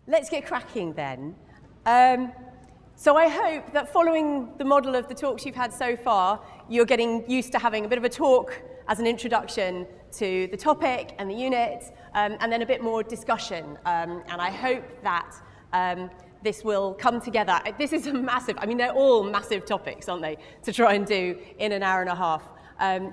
let's get cracking then. So I hope that following the model of the talks you've had so far, you're getting used to having a bit of a talk as an introduction to the topic and the unit, and then a bit more discussion. And I hope that this will come together. This is a massive, I mean, they're all massive topics, aren't they, to try and do in an hour and a half.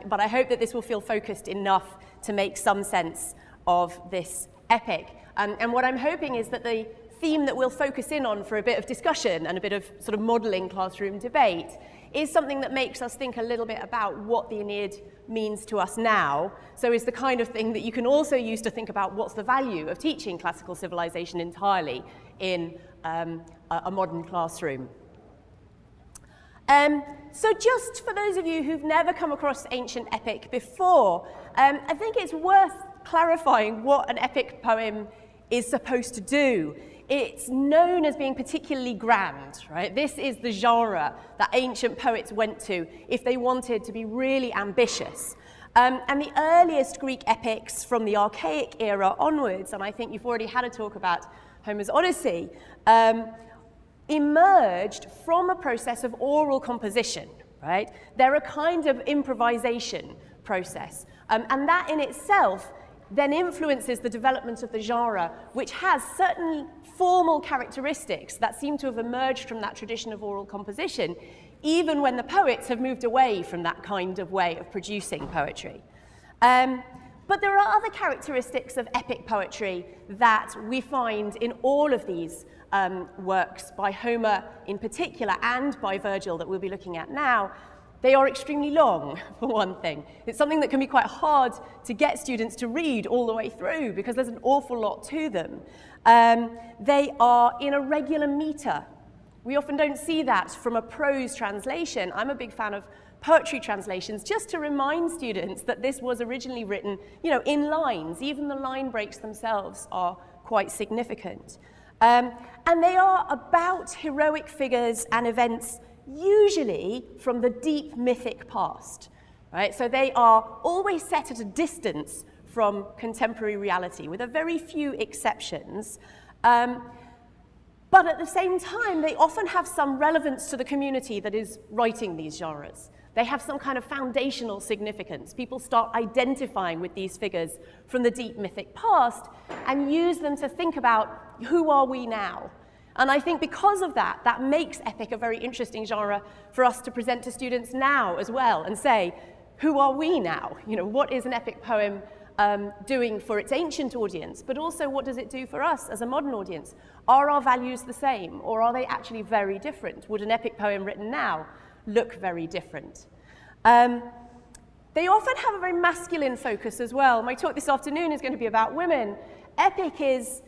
But I hope that this will feel focused enough to make some sense of this epic. And what I'm hoping is that the theme that we'll focus in on for a bit of discussion and a bit of sort of modelling classroom debate is something that makes us think a little bit about what the Aeneid means to us now. So is the kind of thing that you can also use to think about what's the value of teaching classical civilization entirely in a modern classroom. So just for those of you who've never come across ancient epic before, I think it's worth clarifying what an epic poem is supposed to do. It's known as being particularly grand, right? This is the genre that ancient poets went to if they wanted to be really ambitious. And the earliest Greek epics from the archaic era onwards, and I think you've already had a talk about Homer's Odyssey, emerged from a process of oral composition, right? They're a kind of improvisation process. And that in itself then influences the development of the genre, which has certain formal characteristics that seem to have emerged from that tradition of oral composition, even when the poets have moved away from that kind of way of producing poetry. But there are other characteristics of epic poetry that we find in all of these works, by Homer in particular and by Virgil that we'll be looking at now. They are extremely long, for one thing. It's something that can be quite hard to get students to read all the way through because there's an awful lot to them. They are in a regular meter. We often don't see that from a prose translation. I'm a big fan of poetry translations, just to remind students that this was originally written, in lines. Even the line breaks themselves are quite significant. And they are about heroic figures and events, usually from the deep mythic past, right? So they are always set at a distance from contemporary reality, with a very few exceptions. But at the same time, they often have some relevance to the community that is writing these genres. They have some kind of foundational significance. People start identifying with these figures from the deep mythic past and use them to think about, who are we now? And I think because of that, that makes epic a very interesting genre for us to present to students now as well and say, who are we now? What is an epic poem doing for its ancient audience, but also what does it do for us as a modern audience? Are our values the same, or are they actually very different? Would an epic poem written now look very different? They often have a very masculine focus as well. My talk this afternoon is going to be about women. Epic is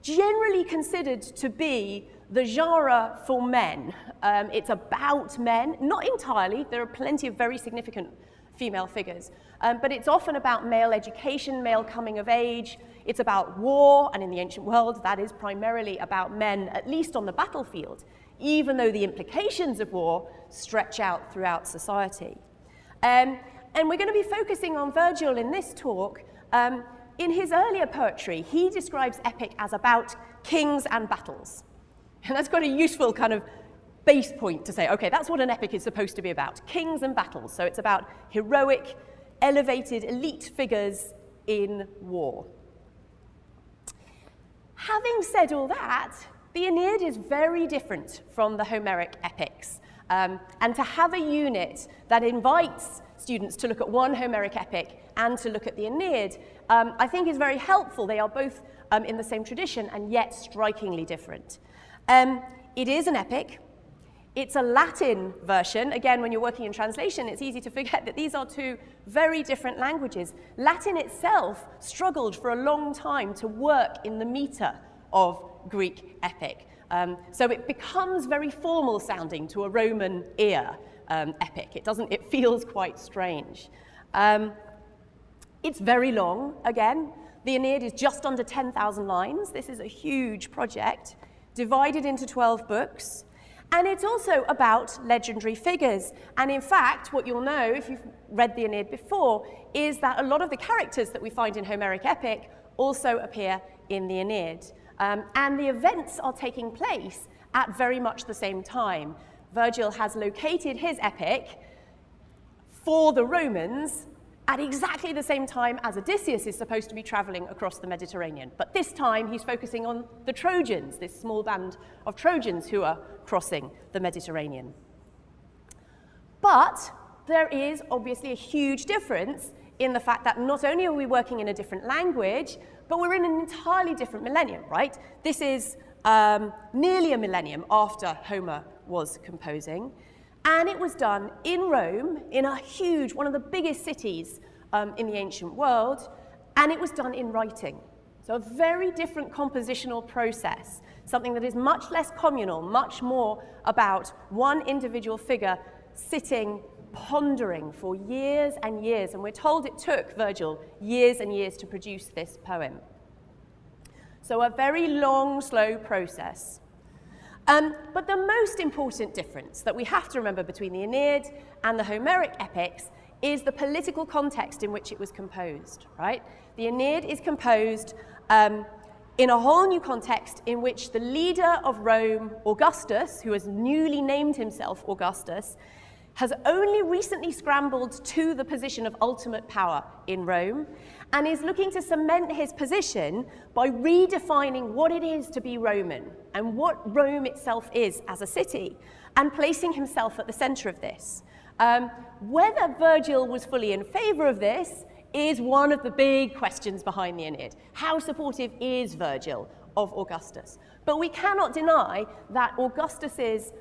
generally considered to be the genre for men. It's about men, not entirely. There are plenty of very significant female figures, but it's often about male education, male coming of age. It's about war, and in the ancient world, that is primarily about men, at least on the battlefield, even though the implications of war stretch out throughout society. And we're going to be focusing on Virgil in this talk. In his earlier poetry, he describes epic as about kings and battles. And that's got a useful kind of base point to say, okay, that's what an epic is supposed to be about, kings and battles. So it's about heroic, elevated, elite figures in war. Having said all that, the Aeneid is very different from the Homeric epics. And to have a unit that invites students to look at one Homeric epic and to look at the Aeneid, I think is very helpful. They are both in the same tradition and yet strikingly different. It is an epic. It's a Latin version. Again, when you're working in translation, it's easy to forget that these are two very different languages. Latin itself struggled for a long time to work in the meter of Greek epic. So it becomes very formal sounding to a Roman ear epic. It feels quite strange. It's very long, again. The Aeneid is just under 10,000 lines. This is a huge project, divided into 12 books. And it's also about legendary figures. And in fact, what you'll know, if you've read the Aeneid before, is that a lot of the characters that we find in Homeric epic also appear in the Aeneid. And the events are taking place at very much the same time. Virgil has located his epic for the Romans at exactly the same time as Odysseus is supposed to be traveling across the Mediterranean. But this time he's focusing on the Trojans, this small band of Trojans who are crossing the Mediterranean. But there is obviously a huge difference in the fact that not only are we working in a different language, but we're in an entirely different millennium, right? This is nearly a millennium after Homer was composing. And it was done in Rome, in a huge, one of the biggest cities in the ancient world, and it was done in writing. So a very different compositional process, something that is much less communal, much more about one individual figure sitting, pondering for years and years. And we're told it took Virgil years and years to produce this poem. So a very long, slow process. But the most important difference that we have to remember between the Aeneid and the Homeric epics is the political context in which it was composed, right? The Aeneid is composed in a whole new context in which the leader of Rome, Augustus, who has newly named himself Augustus, has only recently scrambled to the position of ultimate power in Rome and is looking to cement his position by redefining what it is to be Roman and what Rome itself is as a city, and placing himself at the center of this. Whether Virgil was fully in favor of this is one of the big questions behind the Aeneid. How supportive is Virgil of Augustus? But we cannot deny that Augustus's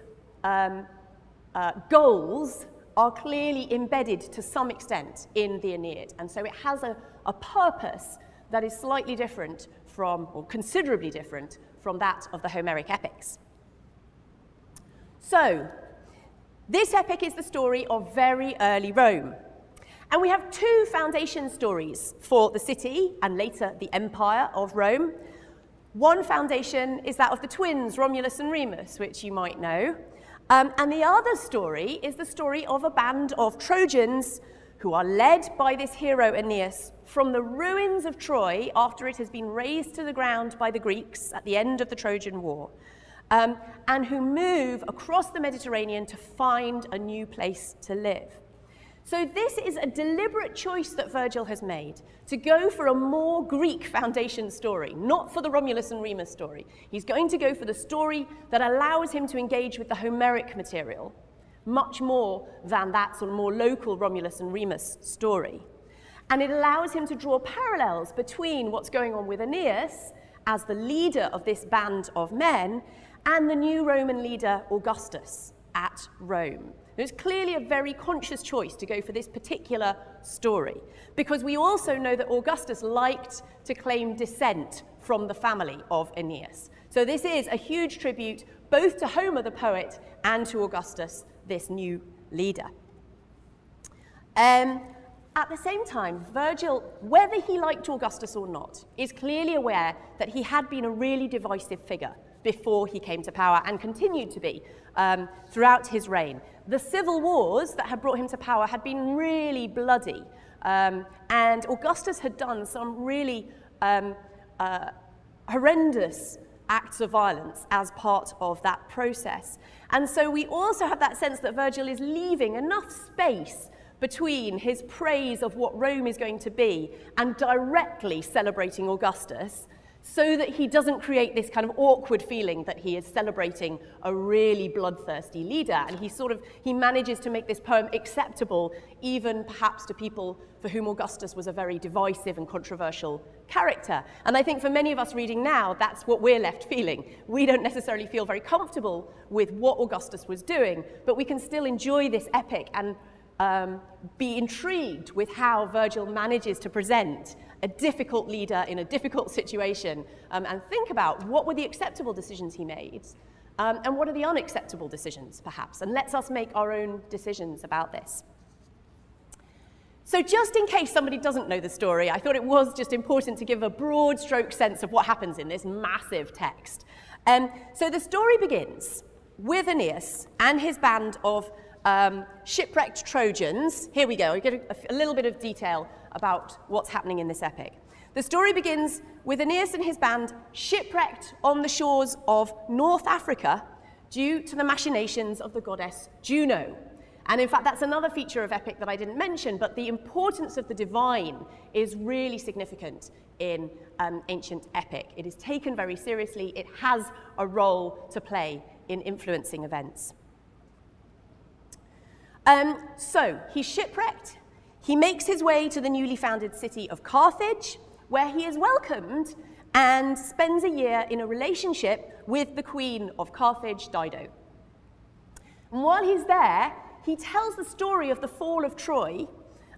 goals are clearly embedded to some extent in the Aeneid. And so it has a purpose that is slightly different from, or considerably different from that of the Homeric epics. So, this epic is the story of very early Rome. And we have two foundation stories for the city and later the empire of Rome. One foundation is that of the twins, Romulus and Remus, which you might know. And the other story is the story of a band of Trojans who are led by this hero Aeneas from the ruins of Troy after it has been razed to the ground by the Greeks at the end of the Trojan War, and who move across the Mediterranean to find a new place to live. So this is a deliberate choice that Virgil has made, to go for a more Greek foundation story, not for the Romulus and Remus story. He's going to go for the story that allows him to engage with the Homeric material, much more than that sort of more local Romulus and Remus story. And it allows him to draw parallels between what's going on with Aeneas as the leader of this band of men and the new Roman leader Augustus at Rome. It's clearly a very conscious choice to go for this particular story, because we also know that Augustus liked to claim descent from the family of Aeneas. So this is a huge tribute both to Homer the poet and to Augustus, this new leader. At the same time, Virgil, whether he liked Augustus or not, is clearly aware that he had been a really divisive figure before he came to power and continued to be throughout his reign. The civil wars that had brought him to power had been really bloody, and Augustus had done some really horrendous acts of violence as part of that process. And so we also have that sense that Virgil is leaving enough space between his praise of what Rome is going to be and directly celebrating Augustus, so that he doesn't create this kind of awkward feeling that he is celebrating a really bloodthirsty leader. And he manages to make this poem acceptable, even perhaps to people for whom Augustus was a very divisive and controversial character. And I think for many of us reading now, that's what we're left feeling. We don't necessarily feel very comfortable with what Augustus was doing, but we can still enjoy this epic and be intrigued with how Virgil manages to present a difficult leader in a difficult situation, and think about what were the acceptable decisions he made, and what are the unacceptable decisions, perhaps, and lets us make our own decisions about this. So just in case somebody doesn't know the story, I thought it was just important to give a broad stroke sense of what happens in this massive text. So the story begins with Aeneas and his band of shipwrecked Trojans. Here we go, I get a little bit of detail about what's happening in this epic. The story begins with Aeneas and his band shipwrecked on the shores of North Africa due to the machinations of the goddess Juno. And in fact, that's another feature of epic that I didn't mention, but the importance of the divine is really significant in ancient epic. It is taken very seriously. It has a role to play in influencing events. So he's shipwrecked. He makes his way to the newly founded city of Carthage, where he is welcomed and spends a year in a relationship with the queen of Carthage, Dido. And while he's there, he tells the story of the fall of Troy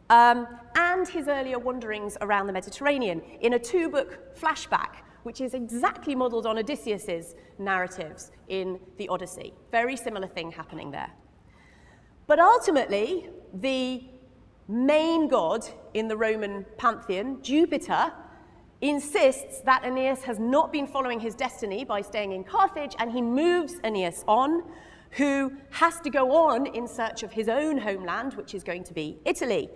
and his earlier wanderings around the Mediterranean in a 2-book flashback, which is exactly modelled on Odysseus's narratives in the Odyssey. Very similar thing happening there. But ultimately, the main god in the Roman pantheon, Jupiter, insists that Aeneas has not been following his destiny by staying in Carthage, and he moves Aeneas on, who has to go on in search of his own homeland, which is going to be Italy.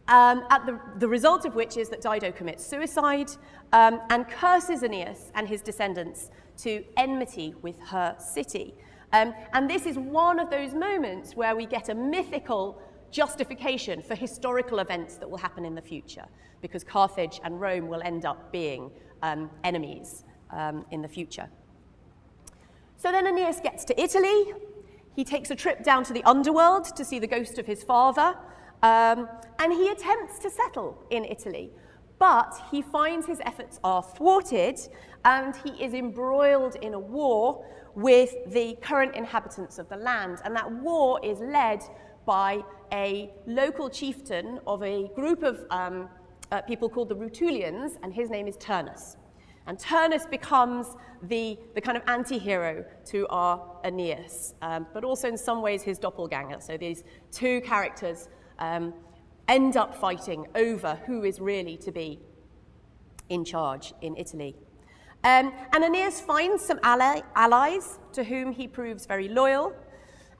The result of which is that Dido commits suicide and curses Aeneas and his descendants to enmity with her city. And this is one of those moments where we get a mythical justification for historical events that will happen in the future, because Carthage and Rome will end up being enemies in the future. So then Aeneas gets to Italy. He takes a trip down to the Underworld to see the ghost of his father, and he attempts to settle in Italy. But he finds his efforts are thwarted, and he is embroiled in a war with the current inhabitants of the land. And that war is led by a local chieftain of a group of people called the Rutulians, and his name is Turnus. And Turnus becomes the kind of anti-hero to our Aeneas, but also in some ways his doppelganger. So these two characters end up fighting over who is really to be in charge in Italy. And Aeneas finds some allies to whom he proves very loyal.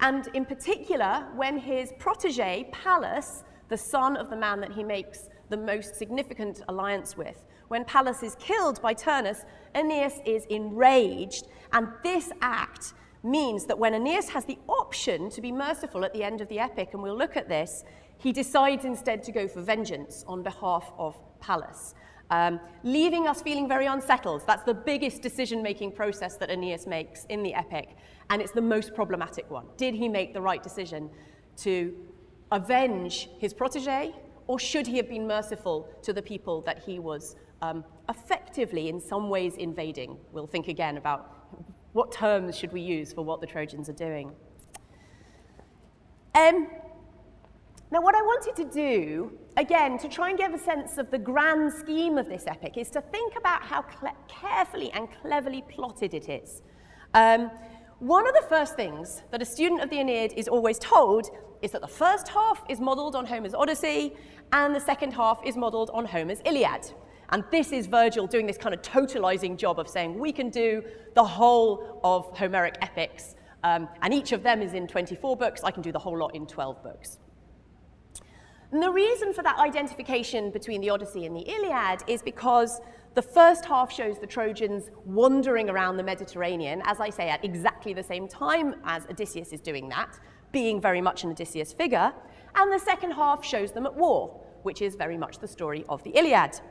And in particular, when his protege, Pallas, the son of the man that he makes the most significant alliance with, when Pallas is killed by Turnus, Aeneas is enraged. And this act means that when Aeneas has the option to be merciful at the end of the epic, and we'll look at this, he decides instead to go for vengeance on behalf of Pallas, leaving us feeling very unsettled. That's the biggest decision-making process that Aeneas makes in the epic, and it's the most problematic one. Did he make the right decision to avenge his protege, or should he have been merciful to the people that he was effectively in some ways invading? We'll think again about what terms should we use for what the Trojans are doing. Now, what I wanted to do, again, to try and give a sense of the grand scheme of this epic, is to think about how carefully and cleverly plotted it is. One of the first things that a student of the Aeneid is always told is that the first half is modelled on Homer's Odyssey, and the second half is modelled on Homer's Iliad. And this is Virgil doing this kind of totalizing job of saying, we can do the whole of Homeric epics, and each of them is in 24 books. I can do the whole lot in 12 books. And the reason for that identification between the Odyssey and the Iliad is because the first half shows the Trojans wandering around the Mediterranean, as I say, at exactly the same time as Odysseus is doing that, being very much an Odysseus figure, and the second half shows them at war, which is very much the story of the Iliad.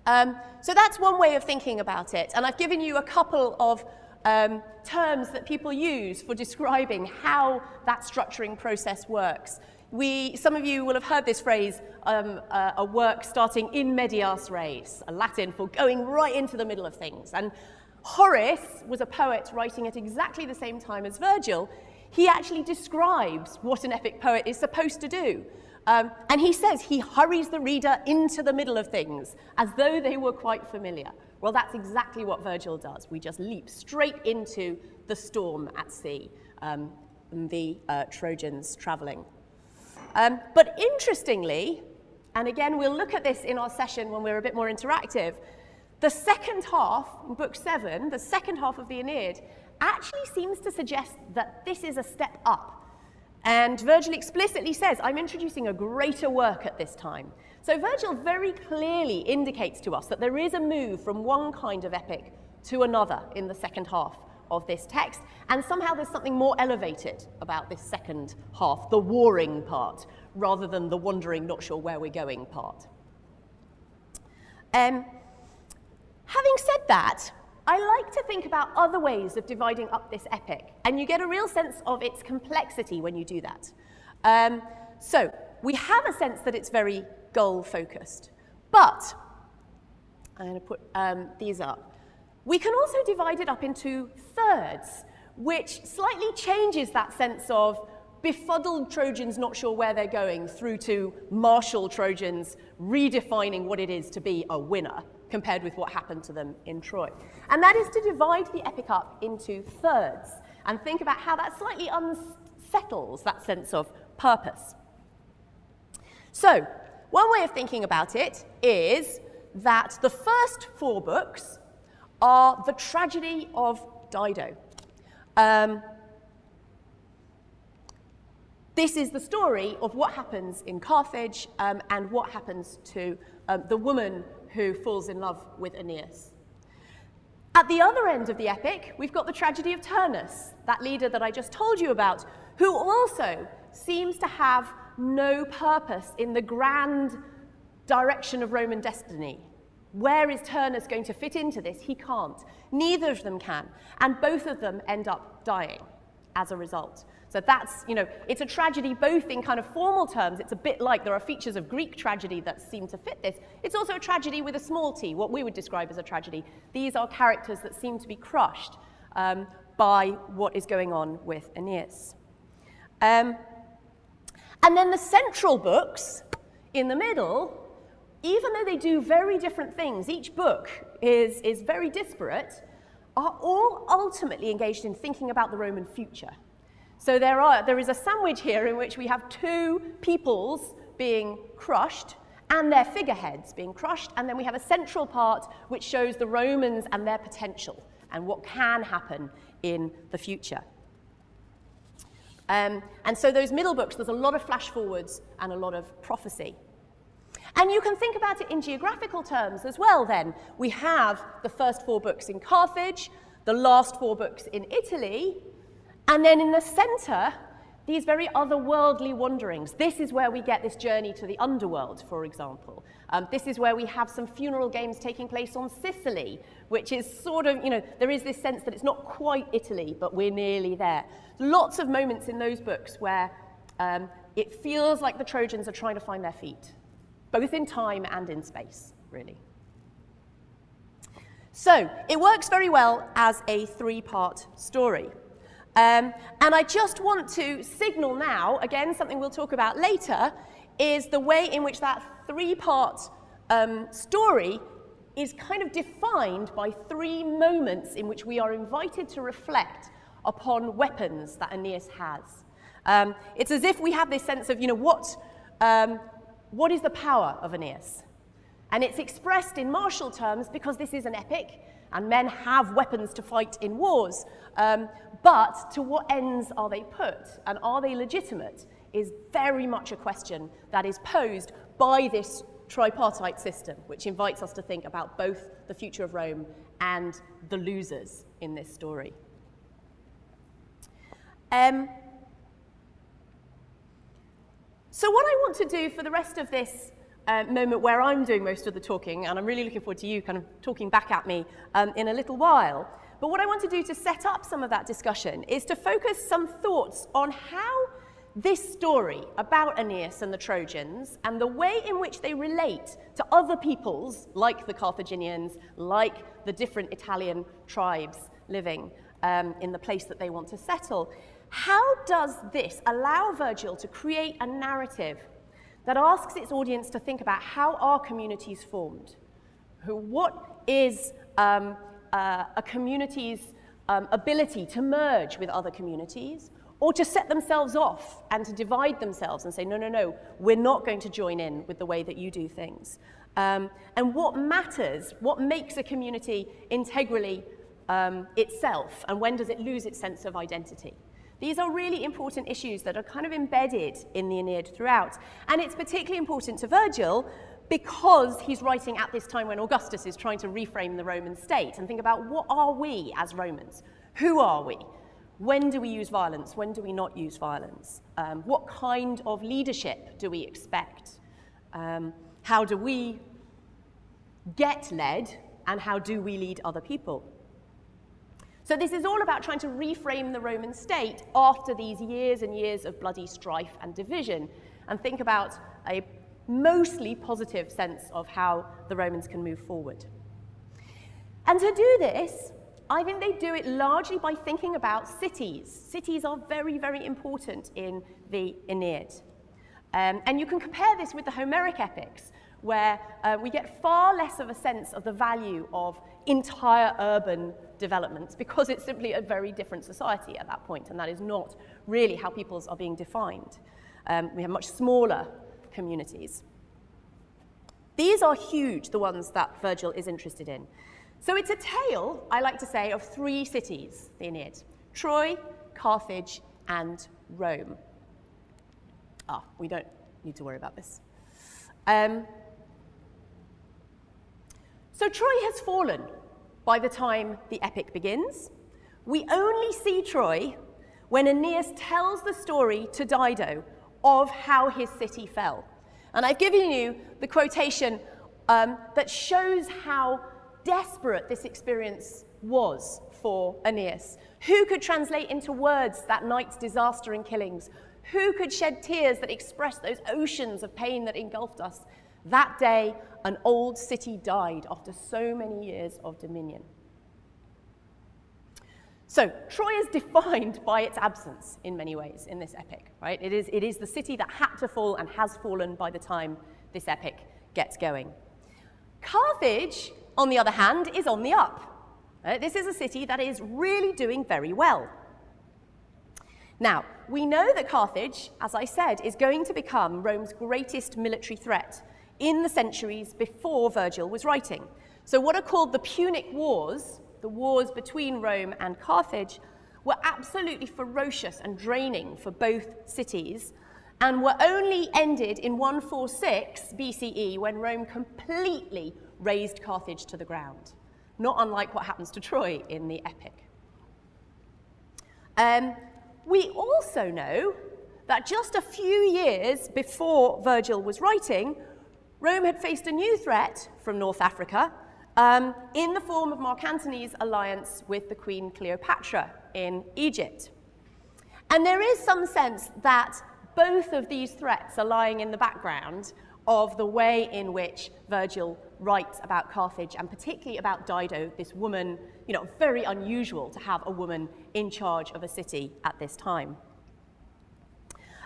So that's one way of thinking about it, and I've given you a couple of terms that people use for describing how that structuring process works. Some of you will have heard this phrase, a work starting in medias res, a Latin for going right into the middle of things. And Horace was a poet writing at exactly the same time as Virgil. He actually describes what an epic poet is supposed to do. And he says he hurries the reader into the middle of things, as though they were quite familiar. Well, that's exactly what Virgil does. We just leap straight into the storm at sea, the Trojans traveling. But interestingly, and again, we'll look at this in our session when we're a bit more interactive, the second half, book 7, the second half of the Aeneid, actually seems to suggest that this is a step up. And Virgil explicitly says, I'm introducing a greater work at this time. So Virgil very clearly indicates to us that there is a move from one kind of epic to another in the second half of this text, and somehow there's something more elevated about this second half, the warring part, rather than the wandering, not sure where we're going part. Having said that, I like to think about other ways of dividing up this epic, and you get a real sense of its complexity when you do that. So we have a sense that it's very goal-focused, but I'm going to put these up. We can also divide it up into thirds, which slightly changes that sense of befuddled Trojans not sure where they're going through to martial Trojans redefining what it is to be a winner compared with what happened to them in Troy. And that is to divide the epic up into thirds and think about how that slightly unsettles that sense of purpose. So, one way of thinking about it is that the first 4 books are the tragedy of Dido. This is the story of what happens in Carthage and what happens to the woman who falls in love with Aeneas. At the other end of the epic, we've got the tragedy of Turnus, that leader that I just told you about, who also seems to have no purpose in the grand direction of Roman destiny. Where is Turnus going to fit into this? He can't. Neither of them can. And both of them end up dying as a result. So that's, it's a tragedy both in kind of formal terms. It's a bit like there are features of Greek tragedy that seem to fit this. It's also a tragedy with a small t, what we would describe as a tragedy. These are characters that seem to be crushed by what is going on with Aeneas. And then the central books in the middle, even though they do very different things, each book is very disparate, are all ultimately engaged in thinking about the Roman future. So there is a sandwich here in which we have 2 peoples being crushed and their figureheads being crushed, and then we have a central part which shows the Romans and their potential and what can happen in the future. And so those middle books, there's a lot of flash forwards and a lot of prophecy. And you can think about it in geographical terms as well then. We have the first 4 books in Carthage, the last 4 books in Italy, and then in the center, these very otherworldly wanderings. This is where we get this journey to the Underworld, for example. This is where we have some funeral games taking place on Sicily, which is sort of, there is this sense that it's not quite Italy, but we're nearly there. Lots of moments in those books where it feels like the Trojans are trying to find their feet, both in time and in space, really. So it works very well as a 3-part story. And I just want to signal now, again, something we'll talk about later, is the way in which that 3-part story is kind of defined by 3 moments in which we are invited to reflect upon weapons that Aeneas has. It's as if we have this sense of, what is the power of Aeneas? And it's expressed in martial terms because this is an epic, and men have weapons to fight in wars. But to what ends are they put, and are they legitimate, is very much a question that is posed by this tripartite system, which invites us to think about both the future of Rome and the losers in this story. So what I want to do for the rest of this moment where I'm doing most of the talking, and I'm really looking forward to you kind of talking back at me in a little while, but what I want to do to set up some of that discussion is to focus some thoughts on how this story about Aeneas and the Trojans and the way in which they relate to other peoples, like the Carthaginians, like the different Italian tribes living in the place that they want to settle, how does this allow Virgil to create a narrative that asks its audience to think about how are communities formed? What is a community's ability to merge with other communities, or to set themselves off and to divide themselves and say, no, we're not going to join in with the way that you do things. And what matters, what makes a community integrally itself, and when does it lose its sense of identity? These are really important issues that are kind of embedded in the Aeneid throughout. And it's particularly important to Virgil because he's writing at this time when Augustus is trying to reframe the Roman state and think about what are we as Romans? Who are we? When do we use violence? When do we not use violence? What kind of leadership do we expect? How do we get led, and how do we lead other people? So this is all about trying to reframe the Roman state after these years and years of bloody strife and division, and think about a mostly positive sense of how the Romans can move forward. And to do this, I think they do it largely by thinking about cities. Cities are very, very important in the Aeneid. And you can compare this with the Homeric epics, where we get far less of a sense of the value of entire urban developments because it's simply a very different society at that point, and that is not really how peoples are being defined. We have much smaller communities. These are huge, the ones that Virgil is interested in. So it's a tale, I like to say, of three cities, the Aeneid: Troy, Carthage, and Rome. We don't need to worry about this. So Troy has fallen by the time the epic begins. We only see Troy when Aeneas tells the story to Dido of how his city fell. And I've given you the quotation that shows how desperate this experience was for Aeneas. Who could translate into words that night's disaster and killings? Who could shed tears that express those oceans of pain that engulfed us? That day, an old city died after so many years of dominion. So Troy is defined by its absence in many ways in this epic, right? It is the city that had to fall and has fallen by the time this epic gets going. Carthage, on the other hand, is on the up. This is a city that is really doing very well. Now, we know that Carthage, as I said, is going to become Rome's greatest military threat in the centuries before Virgil was writing. So what are called the Punic Wars, the wars between Rome and Carthage, were absolutely ferocious and draining for both cities, and were only ended in 146 BCE when Rome completely razed Carthage to the ground, not unlike what happens to Troy in the epic. We also know that just a few years before Virgil was writing, Rome had faced a new threat from North Africa in the form of Mark Antony's alliance with the Queen Cleopatra in Egypt. And there is some sense that both of these threats are lying in the background of the way in which Virgil writes about Carthage, and particularly about Dido, this woman, very unusual to have a woman in charge of a city at this time.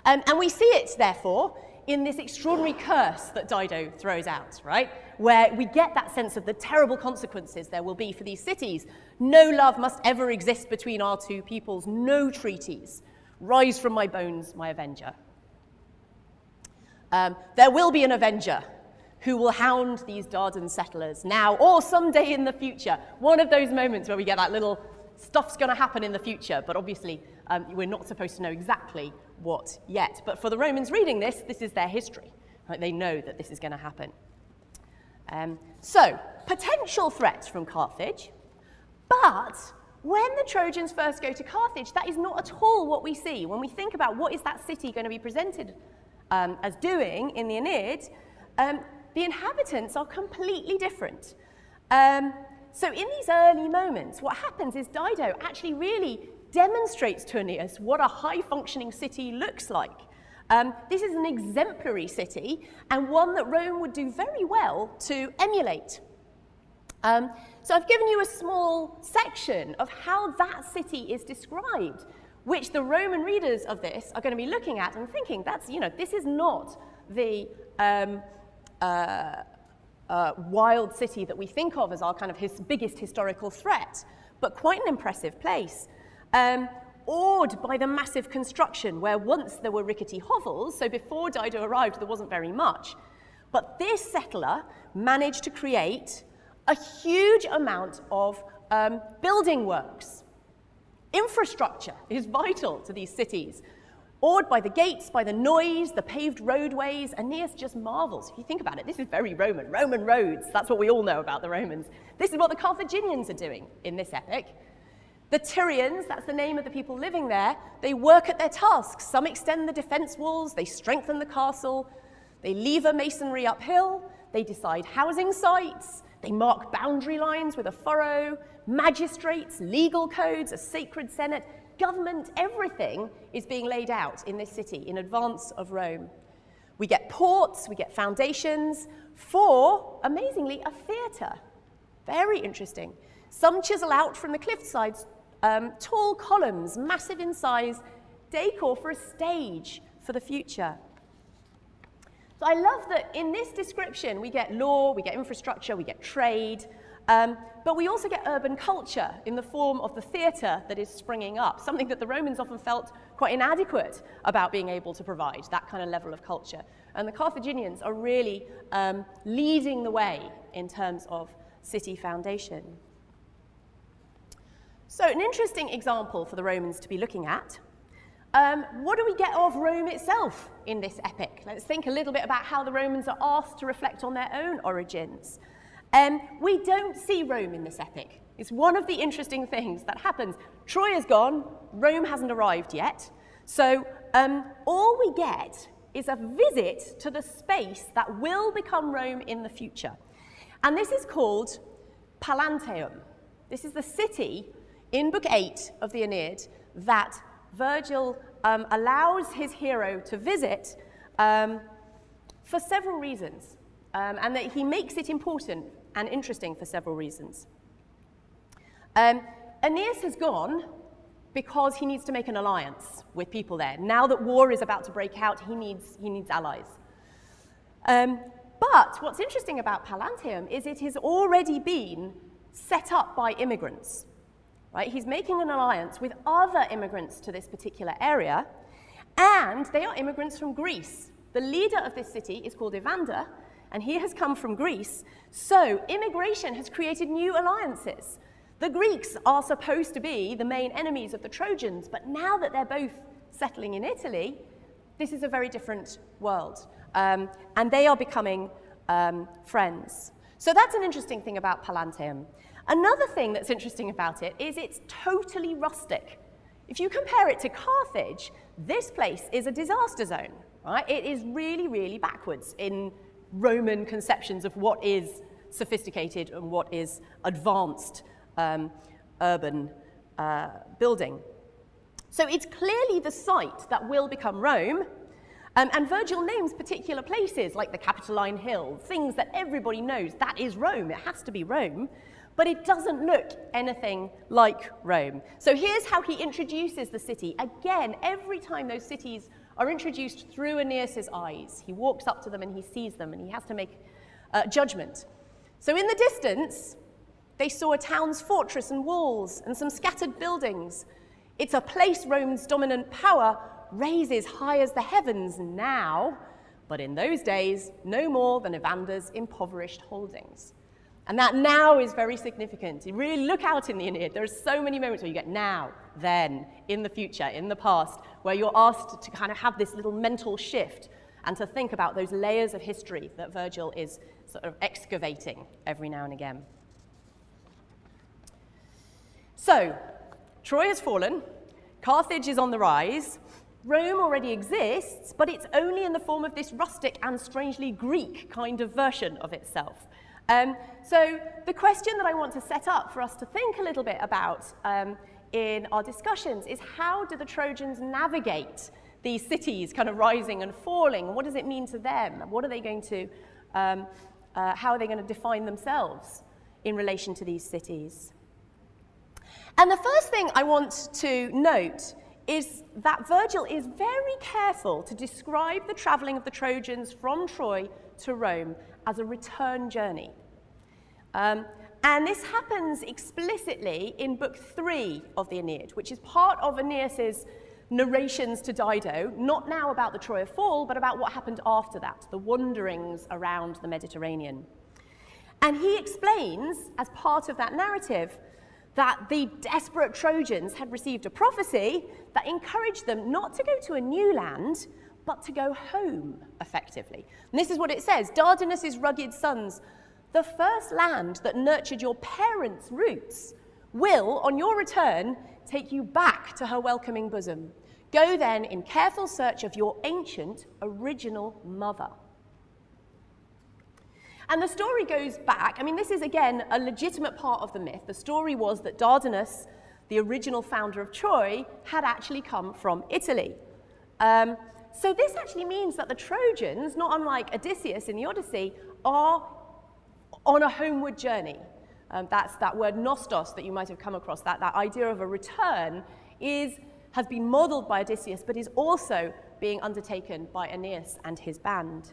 And we see it, therefore, in this extraordinary curse that Dido throws out, right? Where we get that sense of the terrible consequences there will be for these cities. No love must ever exist between our two peoples, no treaties. Rise from my bones, my avenger. There will be an avenger who will hound these Dardan settlers now or someday in the future. One of those moments where we get that little stuff's going to happen in the future, but obviously we're not supposed to know exactly what yet. But for the Romans reading this, this is their history. Right? They know that this is going to happen. So, potential threats from Carthage, but when the Trojans first go to Carthage, that is not at all what we see. When we think about what is that city going to be presented as doing in the Aeneid, the inhabitants are completely different. So in these early moments, what happens is Dido actually really demonstrates to Aeneas what a high-functioning city looks like. This is an exemplary city, and one that Rome would do very well to emulate. So I've given you a small section of how that city is described, which the Roman readers of this are going to be looking at and thinking, this is not the wild city that we think of as our kind of biggest historical threat, but quite an impressive place. Awed by the massive construction, where once there were rickety hovels, so before Dido arrived there wasn't very much. But this settler managed to create a huge amount of building works. Infrastructure is vital to these cities. Awed by the gates, by the noise, the paved roadways, Aeneas just marvels. If you think about it, this is very Roman. Roman roads, that's what we all know about the Romans. This is what the Carthaginians are doing in this epic. The Tyrians, that's the name of the people living there, they work at their tasks. Some extend the defense walls, they strengthen the castle, they lever masonry uphill, they decide housing sites, they mark boundary lines with a furrow, magistrates, legal codes, a sacred senate, government, everything is being laid out in this city in advance of Rome. We get ports, we get foundations for, amazingly, a theatre. Very interesting. Some chisel out from the cliff sides tall columns, massive in size, decor for a stage for the future. So I love that in this description we get law, we get infrastructure, we get trade, but we also get urban culture in the form of the theatre that is springing up, something that the Romans often felt quite inadequate about being able to provide, that kind of level of culture. And the Carthaginians are really leading the way in terms of city foundation. So an interesting example for the Romans to be looking at. What do we get of Rome itself in this epic? Let's think a little bit about how the Romans are asked to reflect on their own origins. We don't see Rome in this epic. It's one of the interesting things that happens. Troy is gone, Rome hasn't arrived yet. So all we get is a visit to the space that will become Rome in the future. And this is called Pallanteum. This is the city in Book 8 of the Aeneid that Virgil allows his hero to visit for several reasons, and that he makes it important and interesting for several reasons. Aeneas has gone because he needs to make an alliance with people there. Now that war is about to break out, he needs allies. But what's interesting about Pallanteum is it has already been set up by immigrants. Right? He's making an alliance with other immigrants to this particular area, and they are immigrants from Greece. The leader of this city is called Evander, and he has come from Greece. So immigration has created new alliances. The Greeks are supposed to be the main enemies of the Trojans, but now that they're both settling in Italy, this is a very different world, and they are becoming friends. So that's an interesting thing about Pallanteum. Another thing that's interesting about it is it's totally rustic. If you compare it to Carthage, this place is a disaster zone, right? It is really, really backwards in Roman conceptions of what is sophisticated and what is advanced urban building. So it's clearly the site that will become Rome, and Virgil names particular places like the Capitoline Hill, things that everybody knows that is Rome, it has to be Rome. But it doesn't look anything like Rome. So here's how he introduces the city. Again, every time those cities are introduced through Aeneas' eyes, he walks up to them and he sees them and he has to make judgment. So in the distance, they saw a town's fortress and walls and some scattered buildings. It's a place Rome's dominant power raises high as the heavens now, but in those days, no more than Evander's impoverished holdings. And that now is very significant. You really look out in the Aeneid, there are so many moments where you get now, then, in the future, in the past, where you're asked to kind of have this little mental shift and to think about those layers of history that Virgil is sort of excavating every now and again. So, Troy has fallen, Carthage is on the rise, Rome already exists, but it's only in the form of this rustic and strangely Greek kind of version of itself. So the question that I want to set up for us to think a little bit about in our discussions is how do the Trojans navigate these cities kind of rising and falling? What does it mean to them? What are they going to, how are they going to define themselves in relation to these cities? And the first thing I want to note is that Virgil is very careful to describe the traveling of the Trojans from Troy to Rome as a return journey. And this happens explicitly in Book 3 of the Aeneid, which is part of Aeneas' narrations to Dido, not now about the Troy fall, but about what happened after that, the wanderings around the Mediterranean. And he explains, as part of that narrative, that the desperate Trojans had received a prophecy that encouraged them not to go to a new land, but to go home, effectively. And this is what it says: Dardanus' rugged sons, the first land that nurtured your parents' roots, will, on your return, take you back to her welcoming bosom. Go then in careful search of your ancient original mother. And the story goes back. I mean, this is, again, a legitimate part of the myth. The story was that Dardanus, the original founder of Troy, had actually come from Italy. So this actually means that the Trojans, not unlike Odysseus in the Odyssey, are on a homeward journey. That's that word nostos that you might have come across. That idea of a return has been modeled by Odysseus, but is also being undertaken by Aeneas and his band.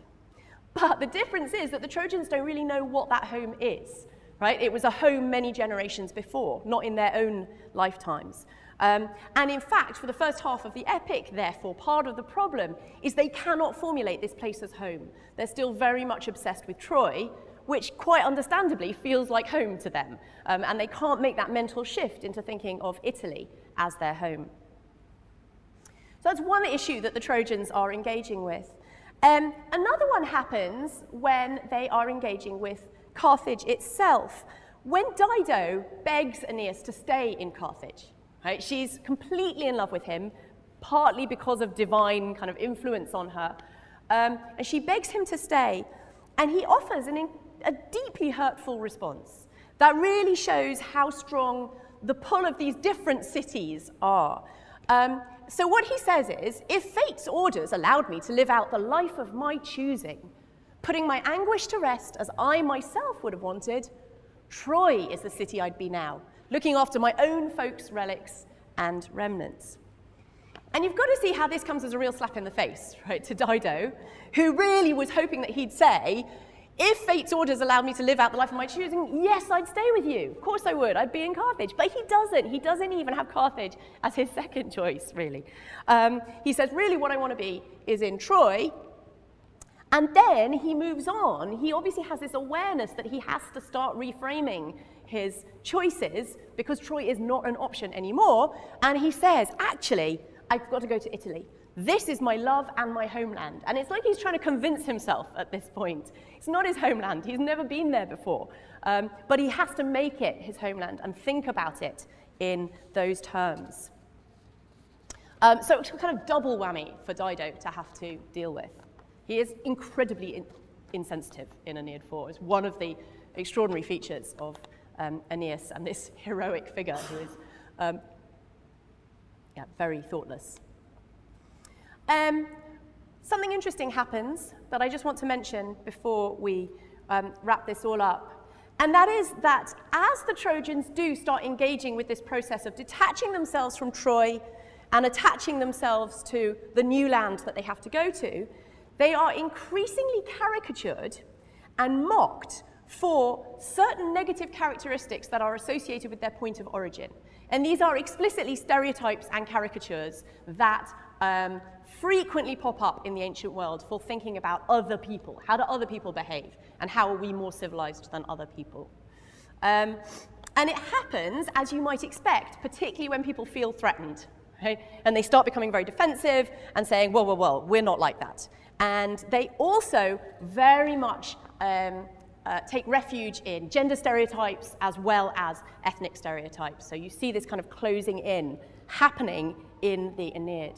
But the difference is that the Trojans don't really know what that home is, right? It was a home many generations before, not in their own lifetimes. And in fact, for the first half of the epic, therefore, part of the problem is they cannot formulate this place as home. They're still very much obsessed with Troy, which quite understandably feels like home to them. And they can't make that mental shift into thinking of Italy as their home. So that's one issue that the Trojans are engaging with. Another one happens when they are engaging with Carthage itself. When Dido begs Aeneas to stay in Carthage, right? She's completely in love with him, partly because of divine kind of influence on her. And she begs him to stay, and he offers a deeply hurtful response that really shows how strong the pull of these different cities are. So what he says is, if fate's orders allowed me to live out the life of my choosing, putting my anguish to rest as I myself would have wanted, Troy is the city I'd be now, looking after my own folks' relics and remnants. And you've got to see how this comes as a real slap in the face, right, to Dido, who really was hoping that he'd say, if fate's orders allowed me to live out the life of my choosing, yes, I'd stay with you. Of course I would. I'd be in Carthage. But he doesn't. He doesn't even have Carthage as his second choice, really. He says, really what I want to be is in Troy. And then he moves on. He obviously has this awareness that he has to start reframing his choices because Troy is not an option anymore. And he says, actually, I've got to go to Italy. This is my love and my homeland. And it's like he's trying to convince himself at this point. It's not his homeland. He's never been there before. But he has to make it his homeland and think about it in those terms. So it's a kind of double whammy for Dido to have to deal with. He is incredibly insensitive in Aeneid 4. It's one of the extraordinary features of Aeneas and this heroic figure who is very thoughtless. Something interesting happens that I just want to mention before we wrap this all up. And that is that as the Trojans do start engaging with this process of detaching themselves from Troy and attaching themselves to the new land that they have to go to, they are increasingly caricatured and mocked for certain negative characteristics that are associated with their point of origin. And these are explicitly stereotypes and caricatures that frequently pop up in the ancient world for thinking about other people. How do other people behave? And how are we more civilized than other people? And it happens, as you might expect, particularly when people feel threatened. Right? And they start becoming very defensive and saying, well, we're not like that. And they also very much take refuge in gender stereotypes as well as ethnic stereotypes. So you see this kind of closing in happening in the Aeneid.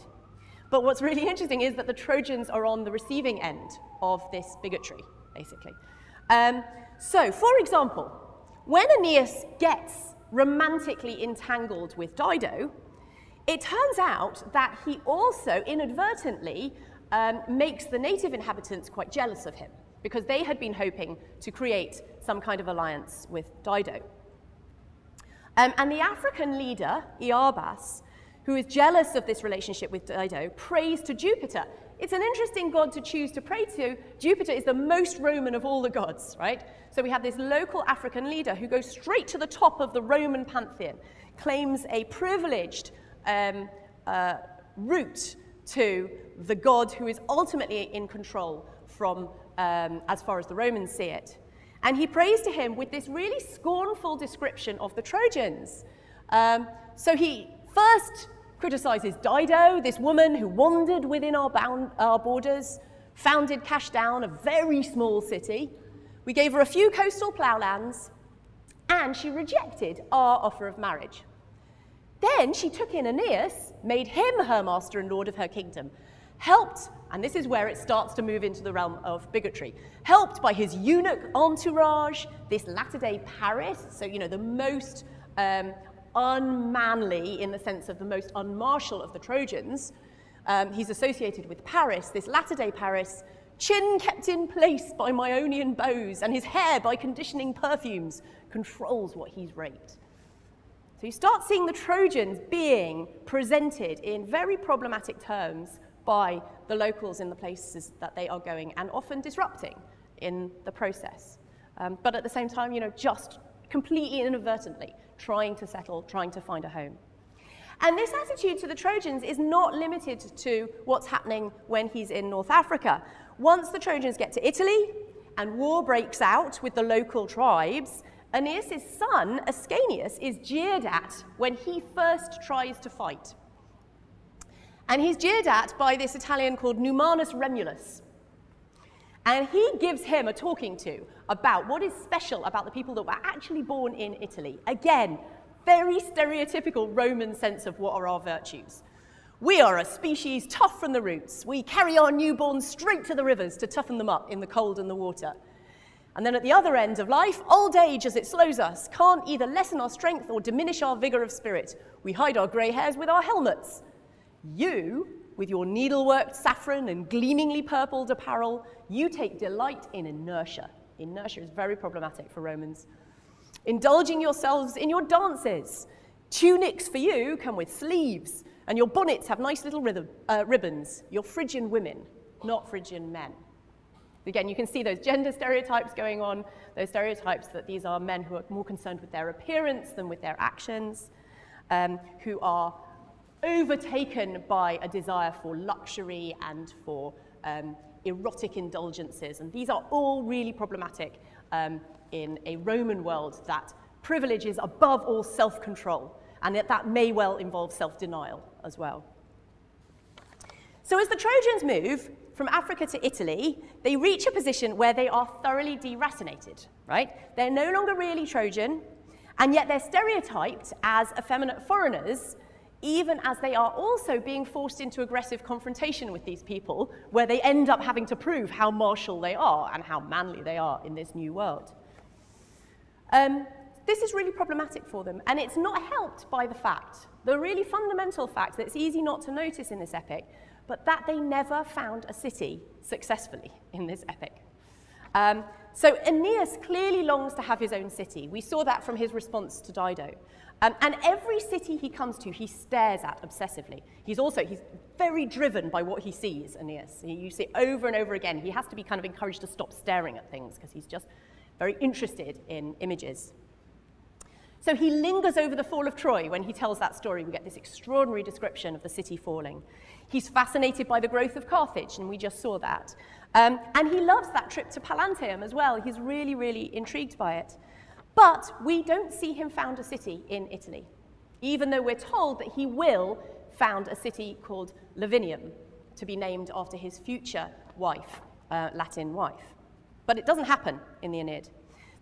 But what's really interesting is that the Trojans are on the receiving end of this bigotry, basically. So, for example, when Aeneas gets romantically entangled with Dido, it turns out that he also inadvertently makes the native inhabitants quite jealous of him, because they had been hoping to create some kind of alliance with Dido. And the African leader, Iarbas, who is jealous of this relationship with Dido, prays to Jupiter. It's an interesting god to choose to pray to. Jupiter is the most Roman of all the gods, right? So we have this local African leader who goes straight to the top of the Roman pantheon, claims a privileged route to the god who is ultimately in control from as far as the Romans see it. And he prays to him with this really scornful description of the Trojans. So he first criticizes Dido, this woman who wandered within our borders, founded Cashdown, a very small city. We gave her a few coastal ploughlands, and she rejected our offer of marriage. Then she took in Aeneas, made him her master and lord of her kingdom, helped, and this is where it starts to move into the realm of bigotry, helped by his eunuch entourage, this latter-day Paris, so, the most unmanly in the sense of the most unmartial of the Trojans. He's associated with Paris, this latter-day Paris, chin kept in place by my Ionian bows, and his hair by conditioning perfumes, controls what he's raped. So you start seeing the Trojans being presented in very problematic terms by the locals in the places that they are going, and often disrupting in the process. But at the same time, just completely inadvertently trying to settle, trying to find a home. And this attitude to the Trojans is not limited to what's happening when he's in North Africa. Once the Trojans get to Italy and war breaks out with the local tribes, Aeneas' son, Aeneas, is jeered at when he first tries to fight. And he's jeered at by this Italian called Numanus Remulus. And he gives him a talking to about what is special about the people that were actually born in Italy. Again, very stereotypical Roman sense of what are our virtues. We are a species tough from the roots. We carry our newborns straight to the rivers to toughen them up in the cold and the water. And then at the other end of life, old age, as it slows us, can't either lessen our strength or diminish our vigor of spirit. We hide our grey hairs with our helmets. You, with your needleworked saffron and gleamingly purpled apparel, you take delight in inertia. Inertia is very problematic for Romans. Indulging yourselves in your dances. Tunics for you come with sleeves, and your bonnets have nice little ribbons. You're Phrygian women, not Phrygian men. Again, you can see those gender stereotypes going on, those stereotypes that these are men who are more concerned with their appearance than with their actions, who are overtaken by a desire for luxury and for erotic indulgences. And these are all really problematic in a Roman world that privileges above all self-control, and that may well involve self-denial as well. So as the Trojans move from Africa to Italy, they reach a position where they are thoroughly deracinated, right? They're no longer really Trojan, and yet they're stereotyped as effeminate foreigners, even as they are also being forced into aggressive confrontation with these people, where they end up having to prove how martial they are and how manly they are in this new world. This is really problematic for them, and it's not helped by the really fundamental fact that it's easy not to notice in this epic, but that they never found a city successfully in this epic. So Aeneas clearly longs to have his own city. We saw that from his response to Dido. And every city he comes to, he stares at obsessively. He's very driven by what he sees, Aeneas. You see over and over again, he has to be kind of encouraged to stop staring at things because he's just very interested in images. So he lingers over the fall of Troy when he tells that story. We get this extraordinary description of the city falling. He's fascinated by the growth of Carthage, and we just saw that. And he loves that trip to Pallanteum as well. He's really, really intrigued by it. But we don't see him found a city in Italy, even though we're told that he will found a city called Lavinium, to be named after his future wife, Latin wife. But it doesn't happen in the Aeneid.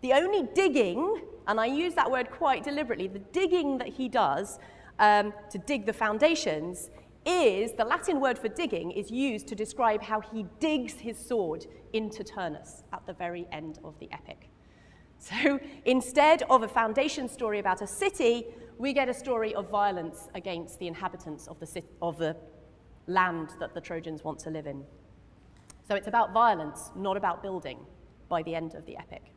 The only digging, and I use that word quite deliberately, the digging that he does to dig the foundations is, the Latin word for digging is used to describe how he digs his sword into Turnus at the very end of the epic. So instead of a foundation story about a city, we get a story of violence against the inhabitants of the land that the Trojans want to live in. So it's about violence, not about building, by the end of the epic.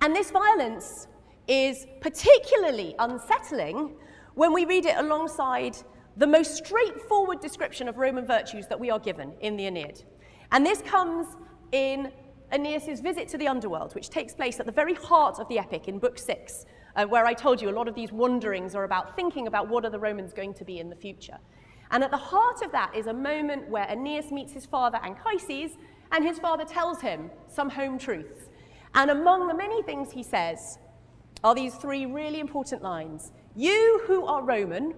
And this violence is particularly unsettling when we read it alongside the most straightforward description of Roman virtues that we are given in the Aeneid. And this comes in Aeneas' visit to the Underworld, which takes place at the very heart of the epic in Book 6, where I told you a lot of these wanderings are about thinking about what are the Romans going to be in the future. And at the heart of that is a moment where Aeneas meets his father Anchises, and his father tells him some home truths. And among the many things he says are these three really important lines. You who are Roman,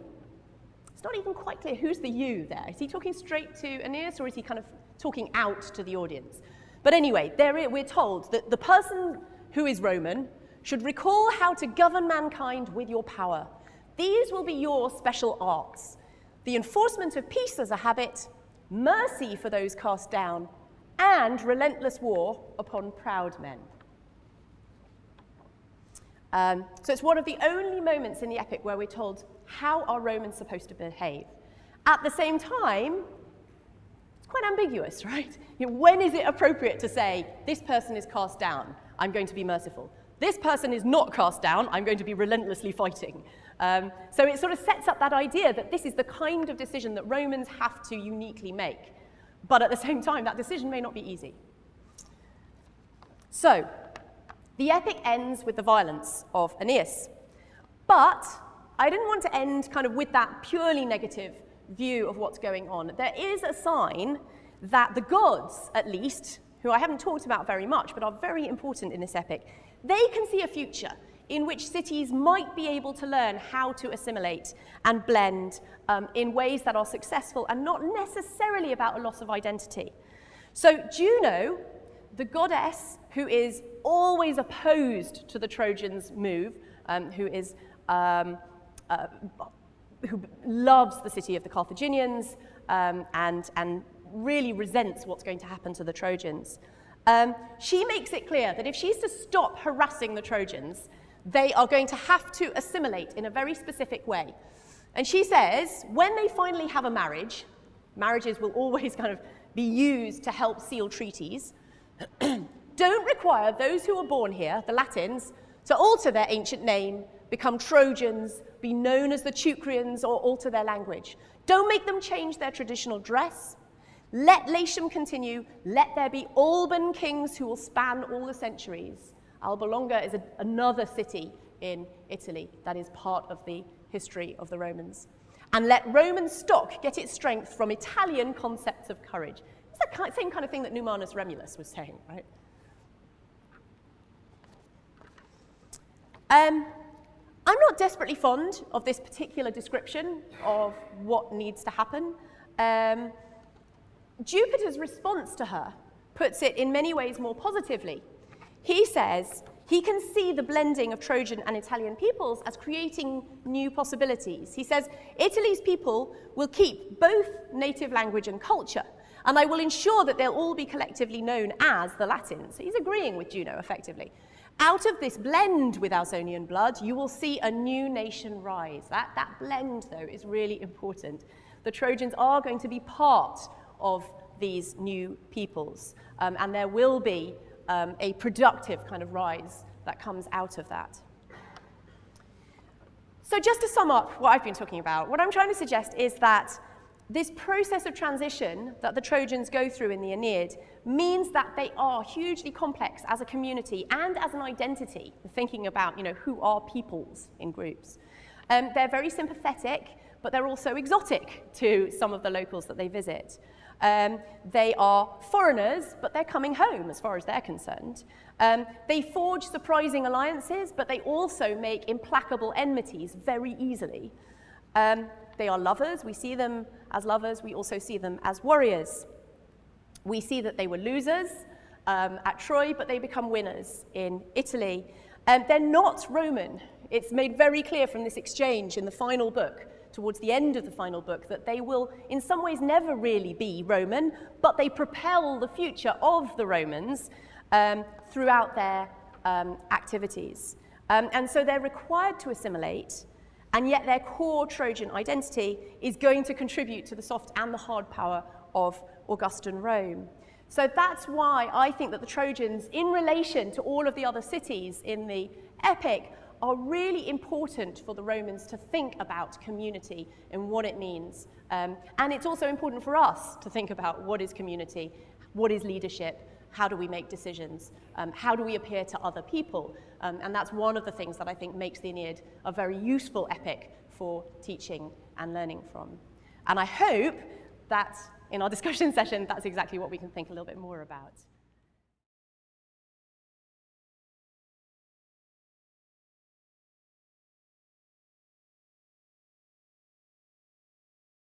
it's not even quite clear who's the you there. Is he talking straight to Aeneas, or is he kind of talking out to the audience? But anyway, we're told that the person who is Roman should recall how to govern mankind with your power. These will be your special arts: the enforcement of peace as a habit, mercy for those cast down, and relentless war upon proud men. So it's one of the only moments in the epic where we're told how are Romans supposed to behave. At the same time, it's quite ambiguous, right? When is it appropriate to say, this person is cast down, I'm going to be merciful? This person is not cast down, I'm going to be relentlessly fighting. So it sort of sets up that idea that this is the kind of decision that Romans have to uniquely make. But at the same time, that decision may not be easy. So, the epic ends with the violence of Aeneas. But I didn't want to end kind of with that purely negative view of what's going on. There is a sign that the gods, at least, who I haven't talked about very much, but are very important in this epic, they can see a future in which cities might be able to learn how to assimilate and blend in ways that are successful and not necessarily about a loss of identity. So Juno, the goddess who is always opposed to the Trojans' move, who loves the city of the Carthaginians and really resents what's going to happen to the Trojans, she makes it clear that if she's to stop harassing the Trojans, they are going to have to assimilate in a very specific way. And she says, when they finally have a marriage, marriages will always kind of be used to help seal treaties, don't require those who are born here, the Latins, to alter their ancient name, become Trojans, be known as the Teucrians, or alter their language. Don't make them change their traditional dress. Let Latium continue. Let there be Alban kings who will span all the centuries. Alba Longa is another city in Italy that is part of the history of the Romans. And let Roman stock get its strength from Italian concepts of courage. It's the same kind of thing that Numanus Remulus was saying, right? I'm not desperately fond of this particular description of what needs to happen. Jupiter's response to her puts it in many ways more positively. He says he can see the blending of Trojan and Italian peoples as creating new possibilities. He says, Italy's people will keep both native language and culture, and I will ensure that they'll all be collectively known as the Latins. So he's agreeing with Juno, effectively. Out of this blend with Ausonian blood, you will see a new nation rise. That blend, though, is really important. The Trojans are going to be part of these new peoples, and there will be a productive kind of rise that comes out of that. So just to sum up what I've been talking about, what I'm trying to suggest is that this process of transition that the Trojans go through in the Aeneid means that they are hugely complex as a community and as an identity, thinking about, who are peoples in groups. They're very sympathetic, but they're also exotic to some of the locals that they visit. They are foreigners, but they're coming home as far as they're concerned. They forge surprising alliances, but they also make implacable enmities very easily. They are lovers. We see them as lovers. We also see them as warriors. We see that they were losers at Troy, but they become winners in Italy. They're not Roman. It's made very clear from this exchange in the final book, towards the end of the final book, that they will in some ways never really be Roman, but they propel the future of the Romans throughout their activities. And so they're required to assimilate, and yet their core Trojan identity is going to contribute to the soft and the hard power of Augustan Rome. So that's why I think that the Trojans, in relation to all of the other cities in the epic, are really important for the Romans to think about community and what it means. And it's also important for us to think about what is community, what is leadership, how do we make decisions, how do we appear to other people. And that's one of the things that I think makes the Aeneid a very useful epic for teaching and learning from. And I hope that in our discussion session, that's exactly what we can think a little bit more about.